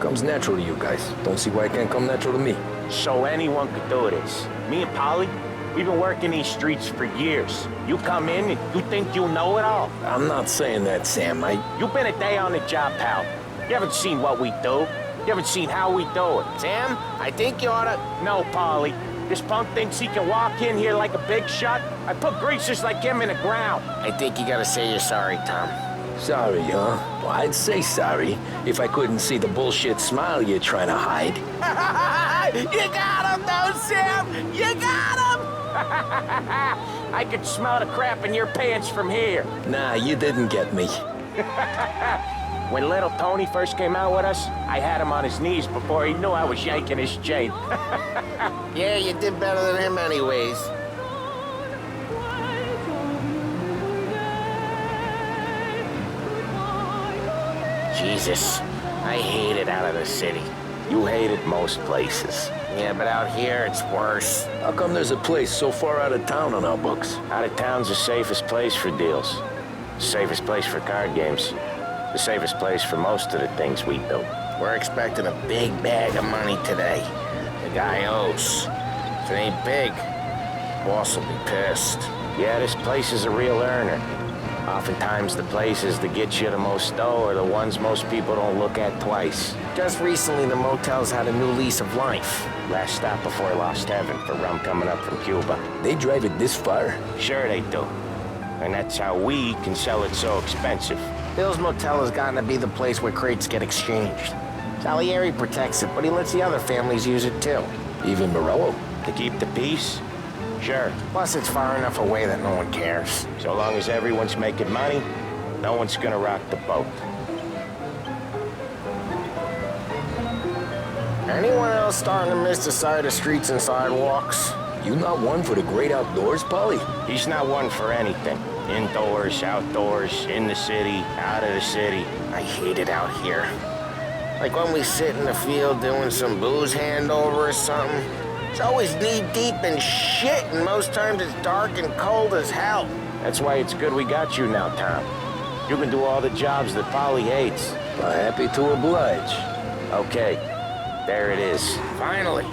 Comes natural to you guys. Don't see why it can't come natural to me. So anyone could do this. Me and Polly, we've been working these streets for years. You come in and you think you know it all. I'm not saying that, Sam. You've been a day on the job, pal. You haven't seen what we do. You haven't seen how we do it. Sam, I think you oughta... No, Polly. This punk thinks he can walk in here like a big shot. I put greasers like him in the ground. I think you gotta say you're sorry, Tom. Sorry, huh? Well, I'd say sorry if I couldn't see the bullshit smile you're trying to hide. You got him, though, Sam! You got him! I could smell the crap in your pants from here. Nah, you didn't get me. When little Tony first came out with us, I had him on his knees before he knew I was yanking his chain. Yeah, you did better than him anyways. Jesus, I hate it out of the city. You hated most places. Yeah, but out here, it's worse. How come there's a place so far out of town on our books? Out of town's the safest place for deals. The safest place for card games. The safest place for most of the things we do. We're expecting a big bag of money today. The guy owes. If it ain't big, boss will be pissed. Yeah, this place is a real earner. Oftentimes the places that get you the most dough are the ones most people don't look at twice. Just recently, the motel's had a new lease of life. Last stop before Lost Heaven for rum coming up from Cuba. They drive it this far? Sure they do. And that's how we can sell it so expensive. Bill's Motel has gotten to be the place where crates get exchanged. Salieri protects it, but he lets the other families use it too. Even Morello? To keep the peace? Sure. Plus, it's far enough away that no one cares. So long as everyone's making money, no one's gonna rock the boat. Anyone else starting to miss the sight of streets and sidewalks? You not one for the great outdoors, Polly? He's not one for anything. Indoors, outdoors, in the city, out of the city. I hate it out here. Like when we sit in the field doing some booze handover or something. It's always knee-deep in shit, and most times it's dark and cold as hell. That's why it's good we got you now, Tom. You can do all the jobs that Polly hates. Well, happy to oblige. Okay, there it is. Finally.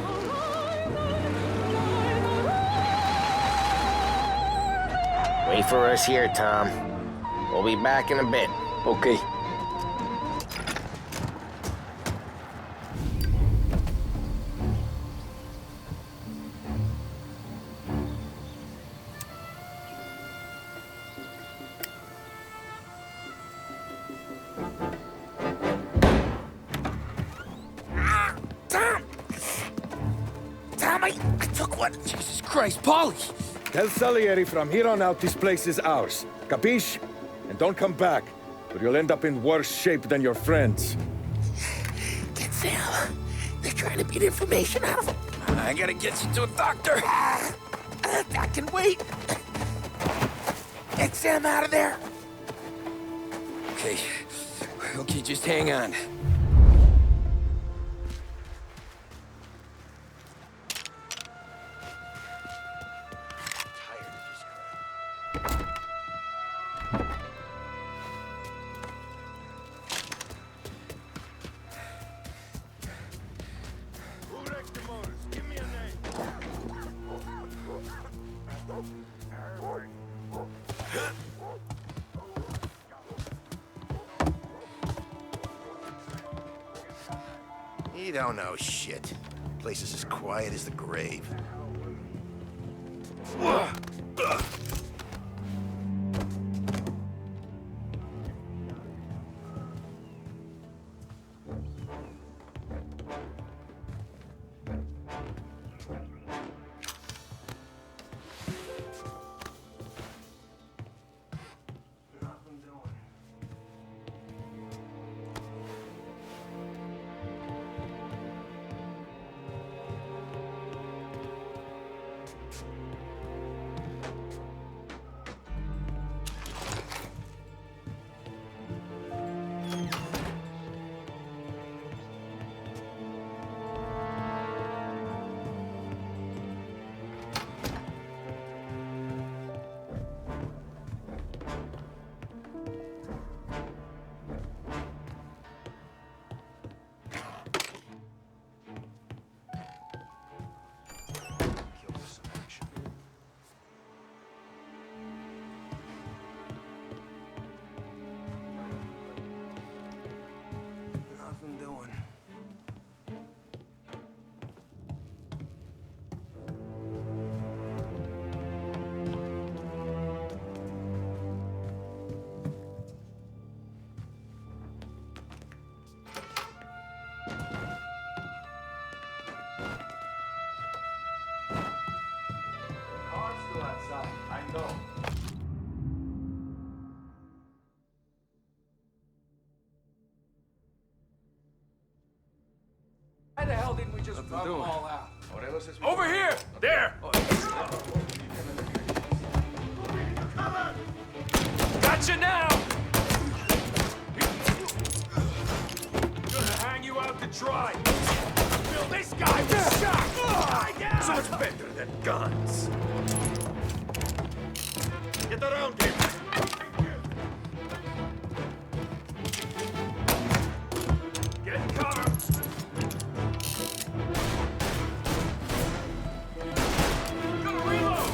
Wait for us here, Tom. We'll be back in a bit. Okay. I took one. Jesus Christ, Polly! Tell Salieri from here on out this place is ours. Capiche? And don't come back, or you'll end up in worse shape than your friends. Get Sal. They're trying to beat information out of him. I gotta get you to a doctor. I can wait. Get Sam out of there. Okay. Okay, just hang on. You don't know shit. Place is as quiet as the grave. Why the hell didn't we just drop them all out? Over here! There! Gotcha now! Gonna hang you out to dry. Bill, this guy was shot! So much better than guns. Get around him. Get cover! Gonna reload!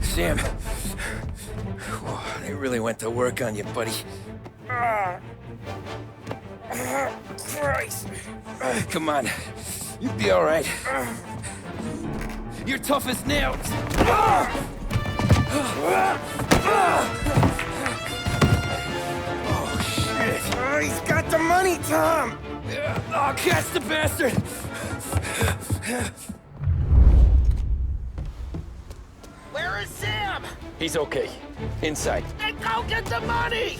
Sam, they really went to work on you, buddy. Christ. Come on, you'll be all right. You're tough as nails. Oh, shit. Oh, he's got the money, Tom! Oh, catch the bastard! Where is Sam? He's okay. Inside. Then go get the money!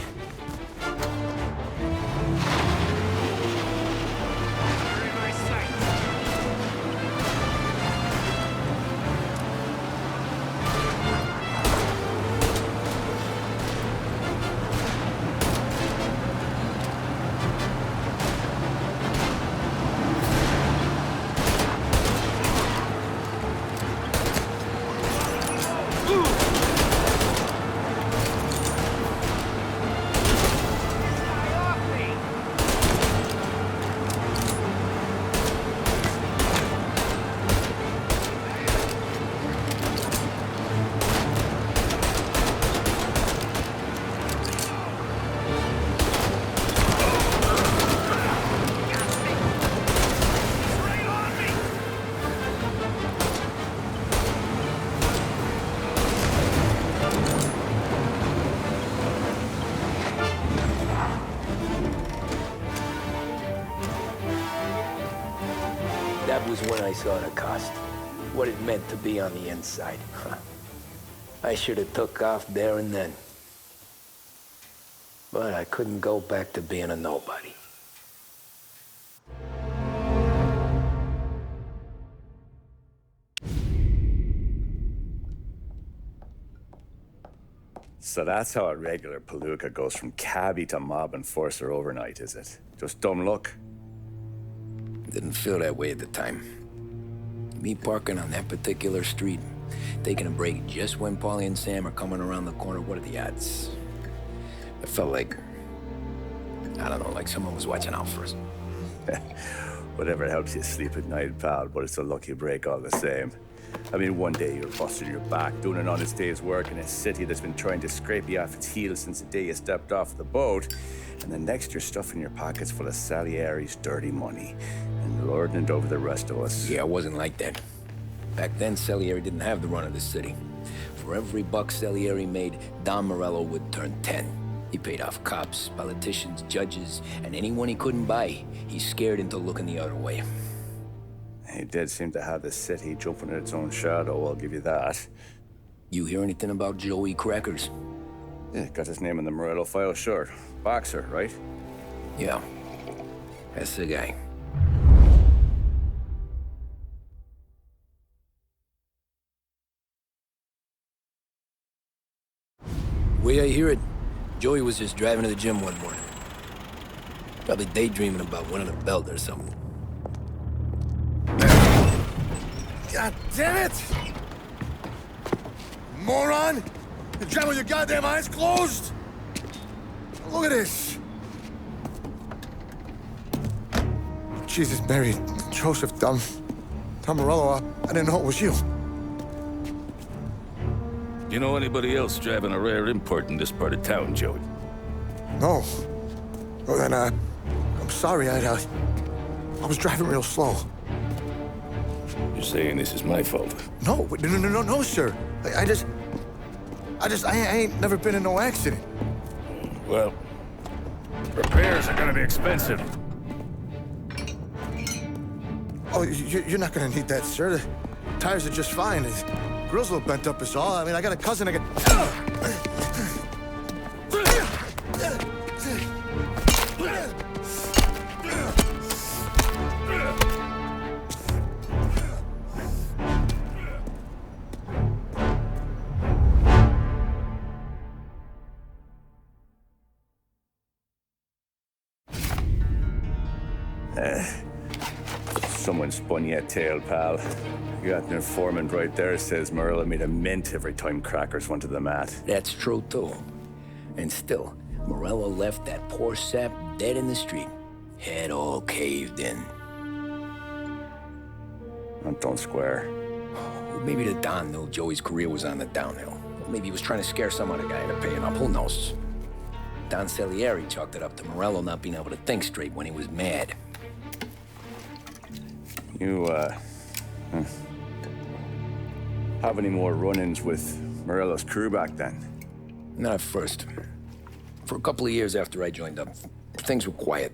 That was when I saw the cost. What it meant to be on the inside. I should have took off there and then. But I couldn't go back to being a nobody. So that's how a regular palooka goes from cabbie to mob enforcer overnight, is it? Just dumb luck? Didn't feel that way at the time. Me parking on that particular street, taking a break just when Paulie and Sam are coming around the corner, what are the odds? It felt like, I don't know, like someone was watching out for us. Whatever helps you sleep at night, pal, but it's a lucky break all the same. I mean, one day you're busting your back, doing an honest day's work in a city that's been trying to scrape you off its heels since the day you stepped off the boat, and the next you're stuffing your pockets full of Salieri's dirty money and lording it over the rest of us. Yeah, it wasn't like that. Back then, Salieri didn't have the run of the city. For every buck Salieri made, Don Morello would turn 10. He paid off cops, politicians, judges, and anyone he couldn't buy, he scared into looking the other way. He did seem to have the city jumping in its own shadow, I'll give you that. You hear anything about Joey Crackers? Yeah, got his name in the Morello file, sure. Boxer, right? Yeah, that's the guy. way I hear it, Joey was just driving to the gym one morning. Probably daydreaming about winning a belt or something. God damn it! Moron! You're driving with your goddamn eyes closed! Look at this! Jesus, Mary, Joseph, Tom Morello, I didn't know it was you. You know anybody else driving a rare import in this part of town, Joey? No. Well, then, I'm sorry, I was driving real slow. You're saying this is my fault? No, sir. I ain't never been in no accident. Well, repairs are gonna be expensive. Oh, you're not gonna need that, sir. The tires are just fine. The grill's a little bent up is all. I mean, I got a cousin I can... Someone spun you a tail, pal. You got an informant right there says Morello made a mint every time crackers went to the mat. That's true, too. And still, Morello left that poor sap dead in the street. Head all caved in. That don't square. Maybe the Don knew Joey's career was on the downhill. Maybe he was trying to scare some other guy into paying up. Who knows? Don Salieri chalked it up to Morello not being able to think straight when he was mad. You, have any more run-ins with Morello's crew back then? Not at first. For a couple of years after I joined up, things were quiet.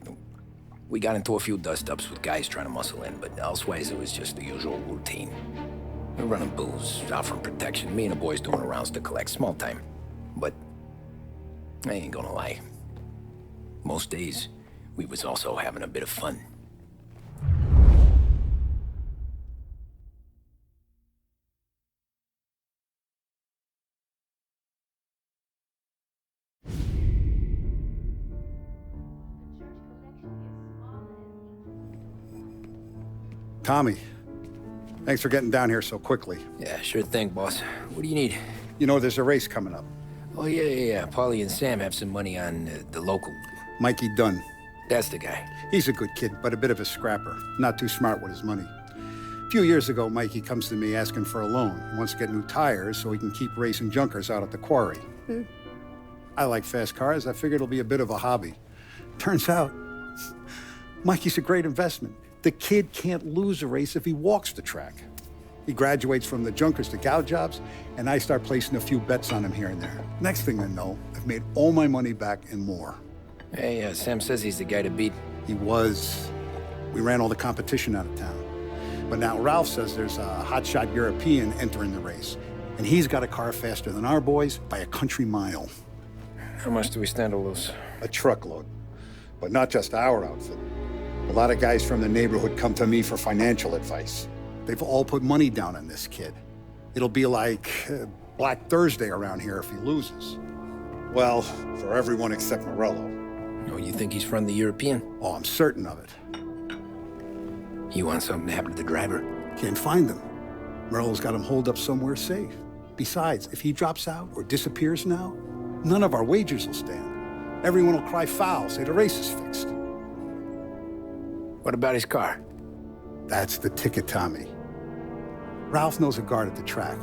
We got into a few dust-ups with guys trying to muscle in, but elsewise it was just the usual routine. We're running booze, offering protection, me and the boys doing the rounds to collect, small time. But I ain't gonna lie. Most days, we was also having a bit of fun. Tommy, thanks for getting down here so quickly. Yeah, sure thing, boss. What do you need? You know, there's a race coming up. Oh, yeah. Paulie and Sam have some money on the local. Mikey Dunn. That's the guy. He's a good kid, but a bit of a scrapper. Not too smart with his money. A few years ago, Mikey comes to me asking for a loan. He wants to get new tires so he can keep racing junkers out at the quarry. I like fast cars. I figured it'll be a bit of a hobby. Turns out, Mikey's a great investment. The kid can't lose a race if he walks the track. He graduates from the junkers to gal jobs, and I start placing a few bets on him here and there. Next thing I know, I've made all my money back and more. Hey, Sam says he's the guy to beat. He was. We ran all the competition out of town. But now Ralph says there's a hotshot European entering the race, and he's got a car faster than our boys by a country mile. How much do we stand to lose? A truckload. But not just our outfit. A lot of guys from the neighborhood come to me for financial advice. They've all put money down on this kid. It'll be like Black Thursday around here if he loses. Well, for everyone except Morello. Oh, you think he's from the European? Oh, I'm certain of it. You want something to happen to the driver? Can't find him. Morello's got him holed up somewhere safe. Besides, if he drops out or disappears now, none of our wagers will stand. Everyone will cry foul, say the race is fixed. What about his car? That's the ticket, Tommy. Ralph knows a guard at the track.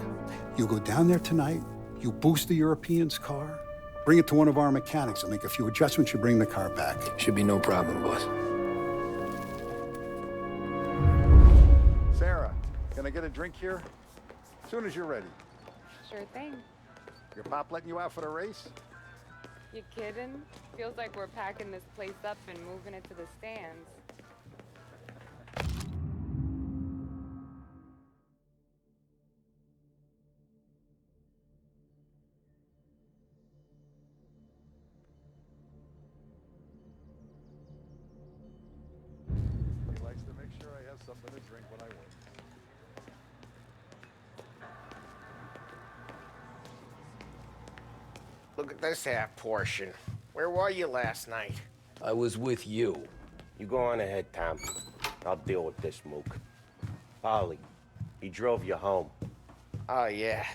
You go down there tonight, you boost the European's car, bring it to one of our mechanics, and make a few adjustments, you bring the car back. Should be no problem, boss. Sarah, can I get a drink here? As soon as you're ready. Sure thing. Your pop letting you out for the race? You kidding? Feels like we're packing this place up and moving it to the stands. He likes to make sure I have something to drink when I work. Look at this half portion. Where were you last night? I was with you. You go on ahead, Tom. I'll deal with this mook. Ollie, he drove you home. Oh, yeah.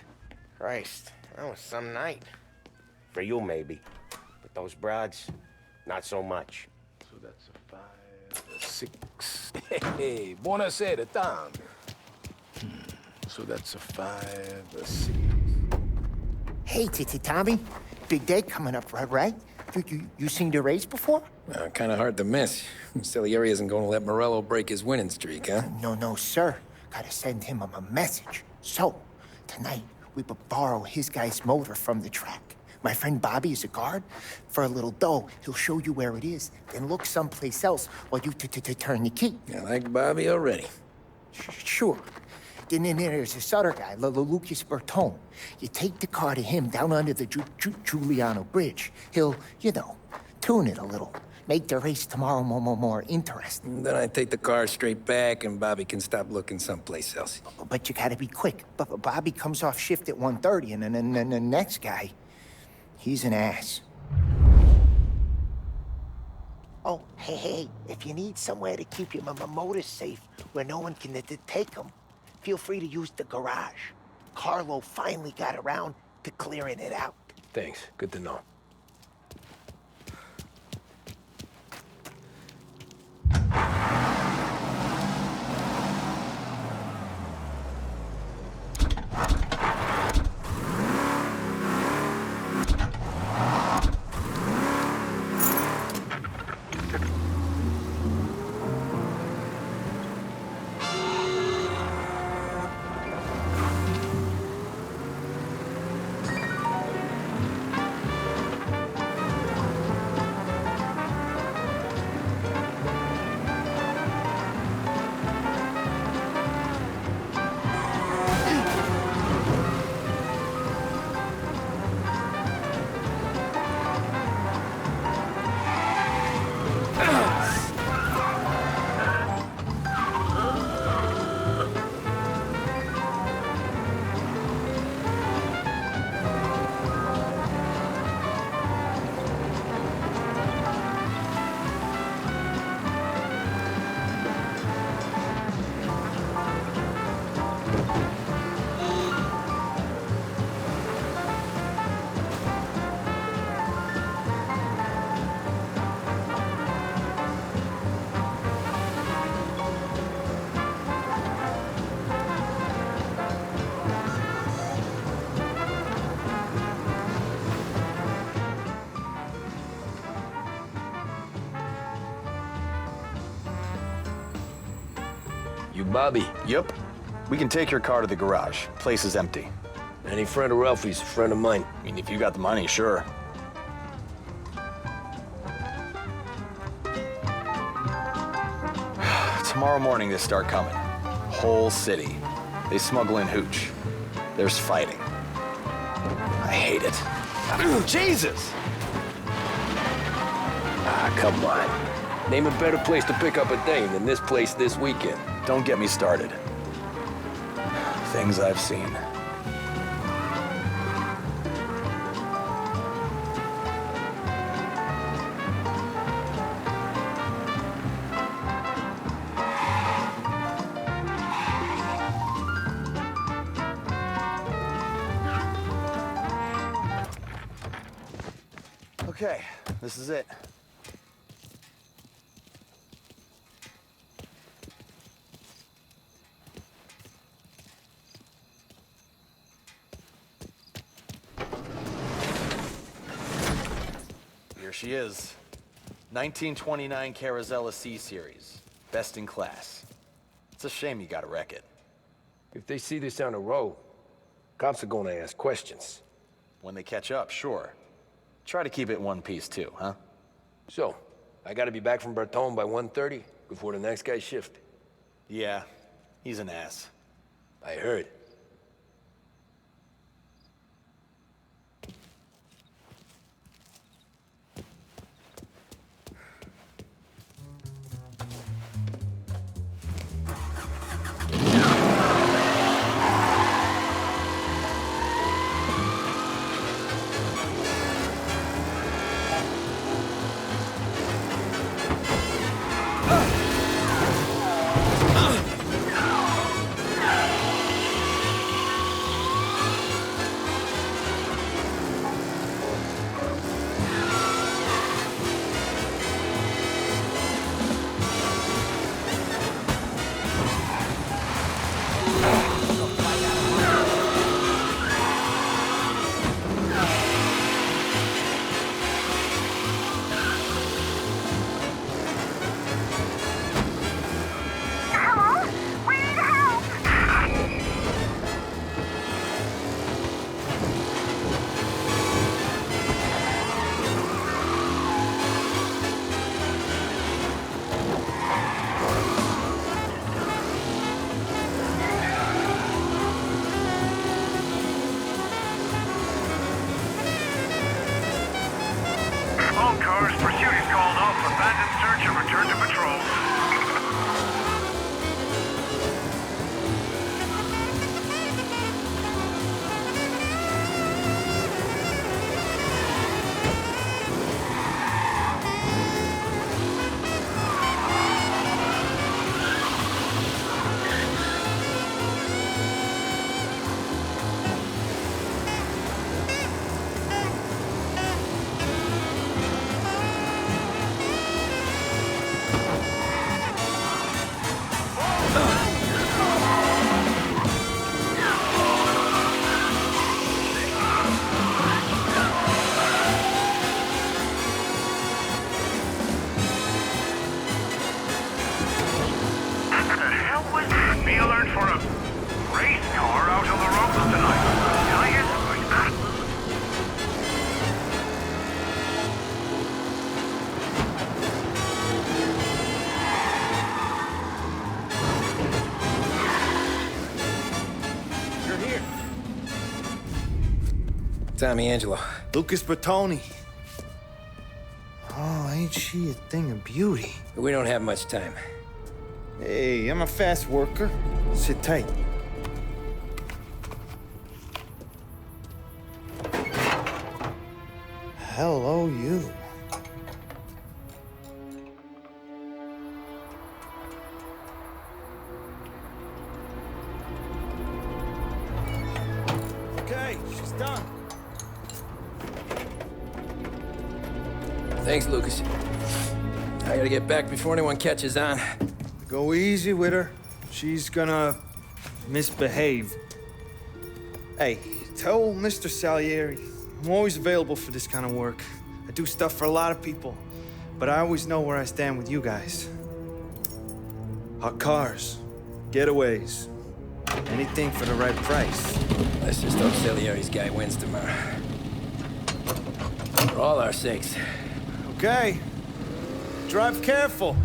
Christ, that was some night. For you, maybe. But those broads, not so much. So that's a 5, a 6. Hey, buonasera, Tom. So that's a 5, a 6. Hey, Tommy. Big day coming up, right? You seen the race before? Kind of hard to miss. Salieri isn't going to let Morello break his winning streak, huh? No, sir. Gotta send him a message. So, tonight, we borrow his guy's motor from the track. My friend Bobby is a guard. For a little dough, he'll show you where it is, then look someplace else while you turn the key. I like Bobby already. Sure. Then there's this other guy, Lucas Bertone. You take the car to him down under the Giuliano Bridge. He'll, tune it a little. Make the race tomorrow more interesting. Then I take the car straight back, and Bobby can stop looking someplace else. But you gotta be quick. But Bobby comes off shift at 1:30, and then the next guy, he's an ass. Oh, hey, if you need somewhere to keep your motor safe where no one can take them, feel free to use the garage. Carlo finally got around to clearing it out. Thanks. Good to know. You Bobby? Yep. We can take your car to the garage. Place is empty. Any friend of Ralphie's, a friend of mine. I mean, if you got the money, sure. Tomorrow morning they start coming. Whole city. They smuggle in hooch. There's fighting. I hate it. Jesus! Come on. Name a better place to pick up a dame than this place this weekend. Don't get me started. Things I've seen. Okay, this is it. Here she is. 1929 Carazella C-Series. Best in class. It's a shame you gotta wreck it. If they see this on the road, cops are gonna ask questions. When they catch up, sure. Try to keep it one piece too, huh? So, I gotta be back from Bertone by 1:30 before the next guy's shift. Yeah, he's an ass. I heard. alert for a race car out on the road tonight. Did I hear something? You're here. Tommy Angelo. Lucas Bertoni. Oh, ain't she a thing of beauty? We don't have much time. Hey, I'm a fast worker. Sit tight. Hello, you. Okay, she's done. Thanks, Lucas. I gotta get back before anyone catches on. Go easy with her. She's gonna misbehave. Hey, tell Mr. Salieri I'm always available for this kind of work. I do stuff for a lot of people, but I always know where I stand with you guys. Hot cars, getaways, anything for the right price. Let's just hope Salieri's guy wins tomorrow. For all our sakes. Okay. Drive careful.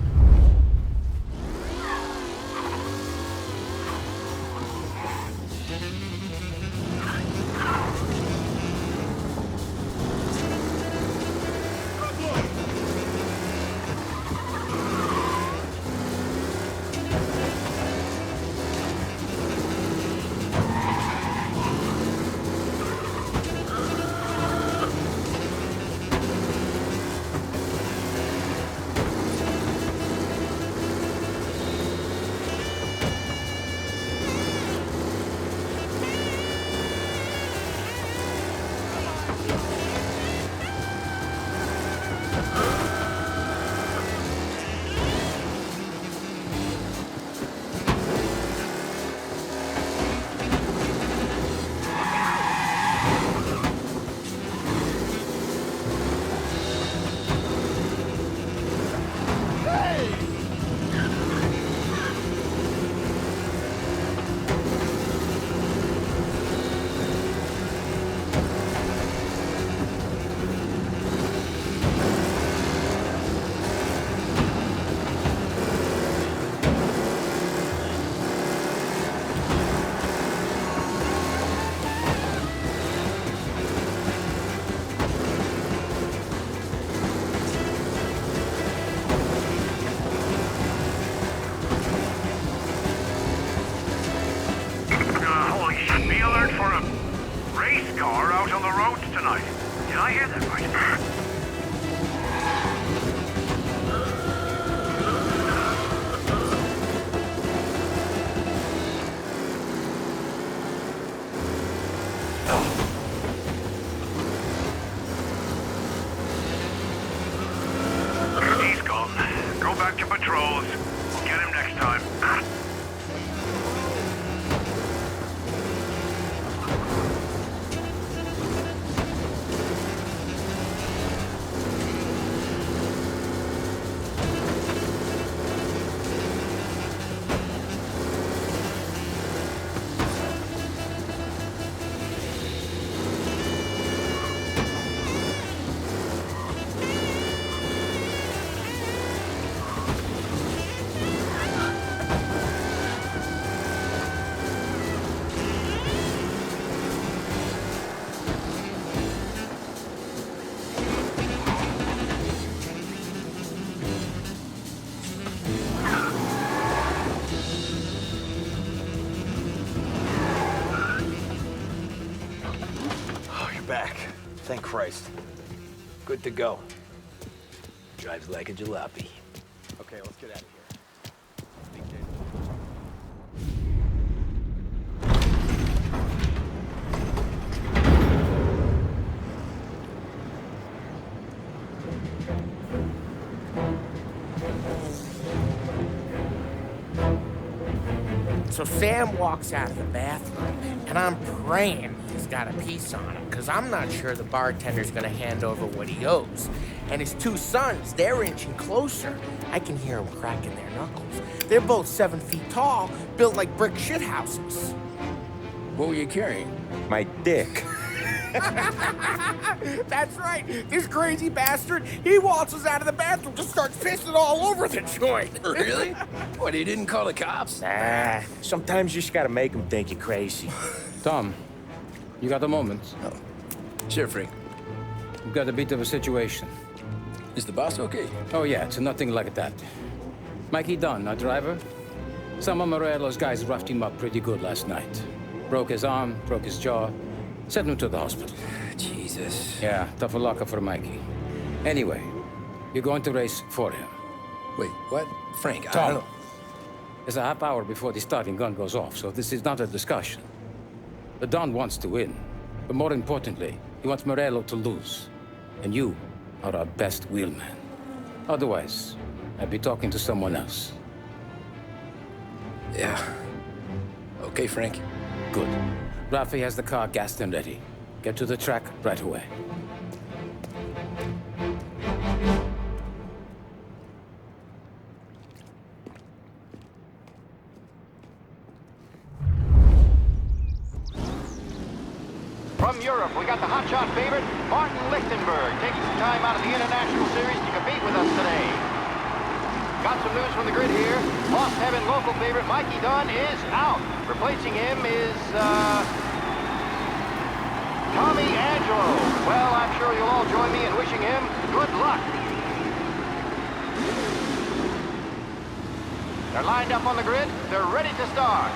Back. Thank Christ. Good to go. Drives like a jalopy. Okay, let's get out of here. So Sam walks out of the bathroom, and I'm praying he's got a piece on him, because I'm not sure the bartender's gonna hand over what he owes. And his two sons, they're inching closer. I can hear them cracking their knuckles. They're both 7 feet tall, built like brick shithouses. What were you carrying? My dick. That's right. This crazy bastard, he waltzes out of the bathroom, just starts pissing all over the joint. Really? What, he didn't call the cops? Nah, sometimes you just gotta make them think you're crazy. Tom, you got a moment? Oh. Sure, Frank. We've got a bit of a situation. Is the boss okay? Oh, yeah, it's nothing like that. Mikey Dunn, our driver. Some of Morello's guys roughed him up pretty good last night. Broke his arm, broke his jaw. Sent him to the hospital. Jesus. Yeah, tough luck for Mikey. Anyway, you're going to race for him. Wait, what? Frank, I Tom, don't know. there's a half hour before the starting gun goes off, so this is not a discussion. The Don wants to win, but more importantly, he wants Morello to lose. And you are our best wheelman. Otherwise, I'd be talking to someone else. Yeah. Okay, Frank. Good. Rafi has the car gassed and ready. Get to the track right away. From Europe, we got the hotshot favorite, Martin Lichtenberg, taking some time out of the International Series to compete with us today. Got some news from the grid here. Lost Heaven local favorite Mikey Dunn is out. Replacing him is, Tommy Angelo. Well, I'm sure you'll all join me in wishing him good luck. They're lined up on the grid. They're ready to start.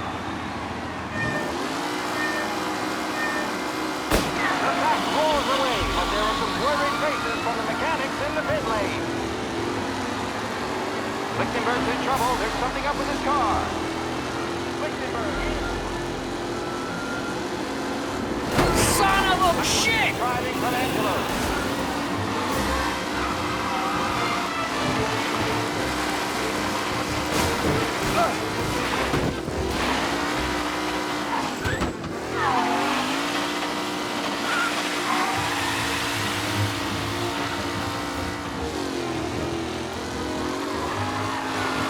The pack rolls away, but there are some worried faces from the mechanics in the pit lane. Lichtenberg's in trouble. There's something up with his car. Lichtenberg. Son of a shit! Driving from Angelo.